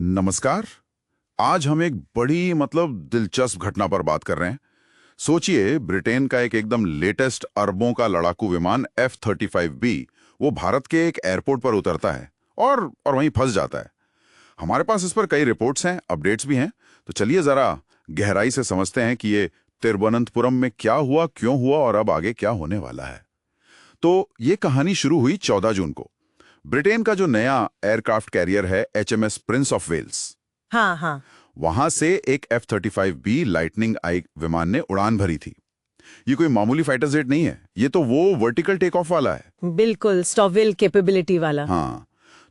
नमस्कार। आज हम एक बड़ी दिलचस्प घटना पर बात कर रहे हैं। सोचिए, ब्रिटेन का एक एकदम लेटेस्ट अरबों का लड़ाकू विमान F-35B वो भारत के एक एयरपोर्ट पर उतरता है और वहीं फंस जाता है। हमारे पास इस पर कई रिपोर्ट्स हैं, अपडेट्स भी हैं। तो चलिए जरा गहराई से समझते हैं कि ये तिरुवनंतपुरम में क्या हुआ, क्यों हुआ और अब आगे क्या होने वाला है। तो ये कहानी शुरू हुई 14 जून को। ब्रिटेन का जो नया एयरक्राफ्ट कैरियर है HMS प्रिंस ऑफ वेल्स, हाँ हाँ। वहां से एक F-35B लाइटनिंग आई विमान ने उड़ान भरी थी। ये कोई मामूली फाइटर जेट नहीं है, ये तो वो वर्टिकल टेक ऑफ वाला है। बिल्कुल स्टॉविल कैपेबिलिटी वाला। हाँ,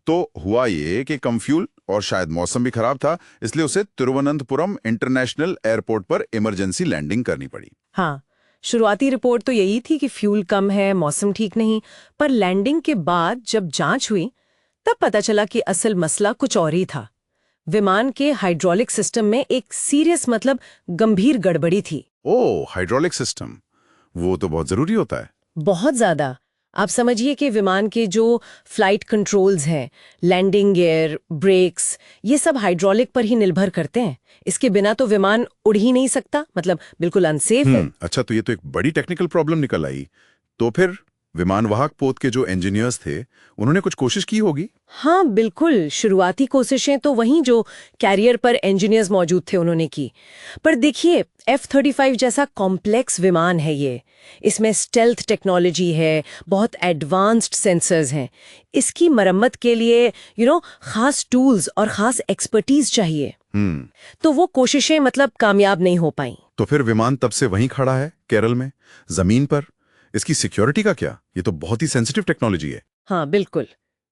तो हुआ ये कि कम फ्यूल और शायद मौसम भी खराब था, इसलिए उसे तिरुवनंतपुरम इंटरनेशनल एयरपोर्ट पर इमरजेंसी लैंडिंग करनी पड़ी। हाँ, शुरुआती रिपोर्ट तो यही थी कि फ्यूल कम है, मौसम ठीक नहीं। पर लैंडिंग के बाद जब जांच हुई तब पता चला कि असल मसला कुछ और ही था। विमान के हाइड्रोलिक सिस्टम में एक सीरियस गंभीर गड़बड़ी थी। ओह, हाइड्रोलिक सिस्टम, वो तो बहुत जरूरी होता है। बहुत ज्यादा। आप समझिए कि विमान के जो फ्लाइट कंट्रोल्स हैं, लैंडिंग गियर, ब्रेक्स, ये सब हाइड्रोलिक पर ही निर्भर करते हैं। इसके बिना तो विमान उड़ ही नहीं सकता, बिल्कुल अनसेफ है। अच्छा, तो ये तो एक बड़ी टेक्निकल प्रॉब्लम निकल आई। तो फिर विमान वाहक पोत के जो इंजीनियर्स थे, उन्होंने कुछ कोशिश की होगी। हाँ बिल्कुल, शुरुआती कोशिशें तो वहीं जो कैरियर पर इंजीनियर्स मौजूद थे उन्होंने की। पर देखिए, F-35 जैसा कॉम्प्लेक्स विमान है ये। इसमें स्टेल्थ टेक्नोलॉजी है, बहुत एडवांस्ड सेंसर्स हैं। इसकी मरम्मत के लिए खास टूल्स और खास एक्सपर्टीज चाहिए। तो वो कोशिशें कामयाब नहीं हो पाई। तो फिर विमान तब से वहीं खड़ा है, केरल में, जमीन पर। इसकी सिक्योरिटी का क्या? ये तो बहुत ही सेंसिटिव टेक्नोलॉजी है। हाँ बिल्कुल,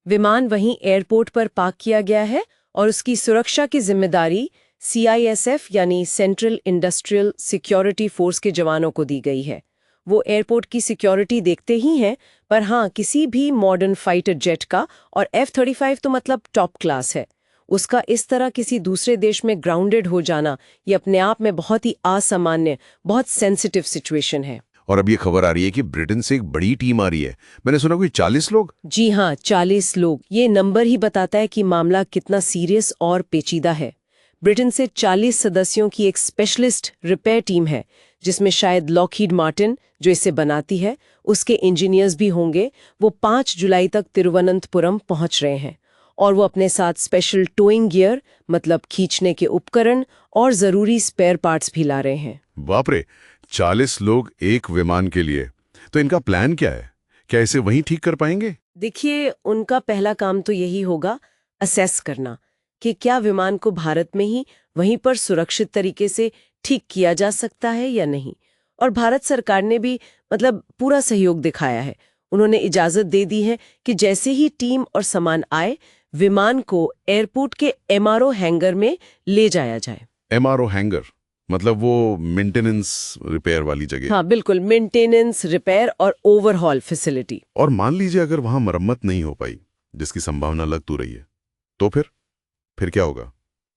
विमान वहीं एयरपोर्ट पर पार्क किया गया है और उसकी सुरक्षा की जिम्मेदारी CISF यानी सेंट्रल इंडस्ट्रियल सिक्योरिटी फोर्स के जवानों को दी गई है। वो एयरपोर्ट की सिक्योरिटी देखते ही हैं, पर हाँ, किसी भी मॉडर्न फाइटर जेट का, और F-35 तो टॉप क्लास है, उसका इस तरह किसी दूसरे देश में ग्राउंडेड हो जाना, ये अपने आप में बहुत ही असामान्य, बहुत सेंसिटिव सिचुएशन है। और अब ये खबर आ रही है कि ब्रिटेन से एक बड़ी टीम आ रही है। मैंने सुना कोई 40 लोग। जी हाँ, 40 लोग। ये नंबर ही बताता है कि मामला कितना सीरियस और पेचीदा है। ब्रिटेन से 40 सदस्यों की एक स्पेशलिस्ट रिपेयर टीम है, जिसमें शायद लॉकहीड मार्टिन, जो इसे बनाती है, उसके इंजीनियर्स भी होंगे। वो 5 जुलाई तक तिरुवनंतपुरम पहुंच रहे हैं और वो अपने साथ स्पेशल टोइंग गियर, खींचने के उपकरण और जरूरी स्पेयर पार्ट्स भी ला रहे हैं। बाप रे, 40 लोग एक विमान के लिए। तो इनका प्लान क्या है? क्या इसे वहीं ठीक कर पाएंगे? देखिए, उनका पहला काम तो यही होगा, असेस करना कि क्या विमान को भारत में ही वहीं पर सुरक्षित तरीके से ठीक किया जा सकता है या नहीं। और भारत सरकार ने भी पूरा सहयोग दिखाया है। उन्होंने इजाजत दे दी है कि जैसे ही टीम और सामान आए, विमान को एयरपोर्ट के MRO हैंगर में ले जाया जाए। MRO हैंगर मतलब वो मेंटेनेंस रिपेयर वाली जगह? हाँ बिल्कुल, मेंटेनेंस, रिपेयर और ओवरहॉल फैसिलिटी। और मान लीजिए अगर वहां मरम्मत नहीं हो पाई, जिसकी संभावना लग तो रही है, तो फिर क्या होगा?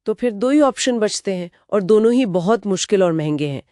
तो फिर 2 ही ऑप्शन बचते हैं और दोनों ही बहुत मुश्किल और महंगे हैं।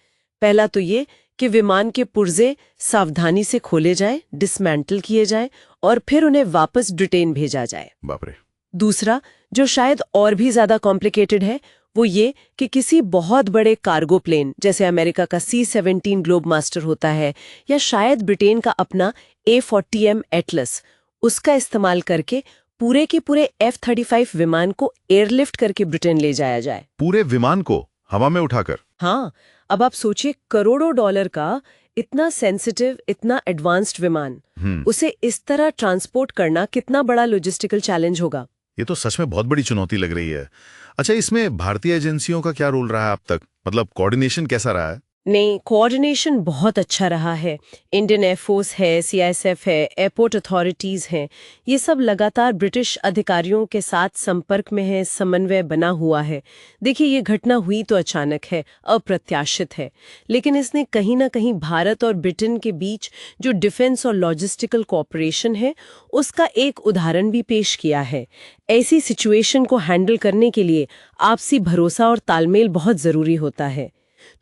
पहला तो ये कि विमान के पुर्जे सावधानी से खोले जाए, डिसमेंटल किए जाए और फिर उन्हें वापस ब्रिटेन भेजा जाए। बाप रे। दूसरा, जो शायद और भी ज्यादा कॉम्प्लिकेटेड है, वो ये कि किसी बहुत बड़े कार्गो प्लेन, जैसे अमेरिका का C-17 ग्लोब मास्टर होता है, या शायद ब्रिटेन का अपना A-40M एटलस, उसका इस्तेमाल करके पूरे के पूरे F-35 विमान को एयरलिफ्ट करके ब्रिटेन ले जाया जाए। पूरे विमान को हवा में उठाकर? हाँ, अब आप सोचिए, करोड़ों डॉलर का इतना सेंसिटिव, इतना एडवांस्ड विमान, उसे इस तरह ट्रांसपोर्ट करना कितना बड़ा लॉजिस्टिकल चैलेंज होगा। ये तो सच में बहुत बड़ी चुनौती लग रही है। अच्छा, इसमें भारतीय एजेंसियों का क्या रोल रहा है अब तक? कोऑर्डिनेशन कैसा रहा है? नहीं, कोऑर्डिनेशन बहुत अच्छा रहा है। इंडियन एयरफोर्स है, CISF है, एयरपोर्ट अथॉरिटीज हैं, ये सब लगातार ब्रिटिश अधिकारियों के साथ संपर्क में है, समन्वय बना हुआ है। देखिए, ये घटना हुई तो अचानक है, अप्रत्याशित है, लेकिन इसने कहीं ना कहीं भारत और ब्रिटेन के बीच जो डिफेंस और लॉजिस्टिकल कोऑपरेशन है, उसका एक उदाहरण भी पेश किया है। ऐसी सिचुएशन को हैंडल करने के लिए आपसी भरोसा और तालमेल बहुत जरूरी होता है।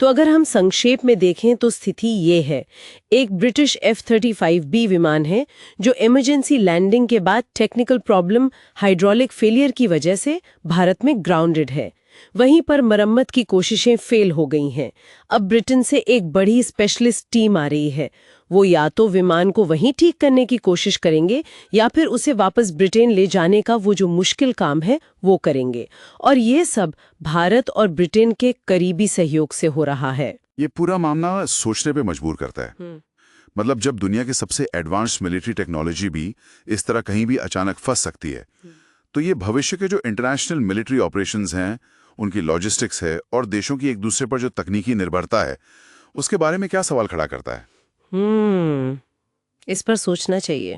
तो अगर हम संक्षेप में देखें तो स्थिति ये है। एक ब्रिटिश F-35B विमान है जो इमरजेंसी लैंडिंग के बाद टेक्निकल प्रॉब्लम हाइड्रोलिक फेलियर की वजह से भारत में ग्राउंडेड है। वहीं पर मरम्मत की कोशिशें फेल हो गई हैं। अब ब्रिटेन से एक बड़ी स्पेशलिस्ट टीम आ रही है। वो या तो विमान को वहीं ठीक करने की कोशिश करेंगे या फिर उसे वापस ब्रिटेन ले जाने का वो जो मुश्किल काम है वो करेंगे। और ये सब भारत और ब्रिटेन के करीबी सहयोग से हो रहा है। ये पूरा मामला सोचने पे मजबूर करता है। मतलब जब दुनिया की सबसे एडवांस मिलिट्री टेक्नोलॉजी भी इस तरह कहीं भी अचानक फंस सकती है, तो ये भविष्य के जो इंटरनेशनल मिलिट्री ऑपरेशंस हैं, उनकी लॉजिस्टिक्स है और देशों की एक दूसरे पर जो तकनीकी निर्भरता है, उसके बारे में क्या सवाल खड़ा करता है? इस पर सोचना चाहिए।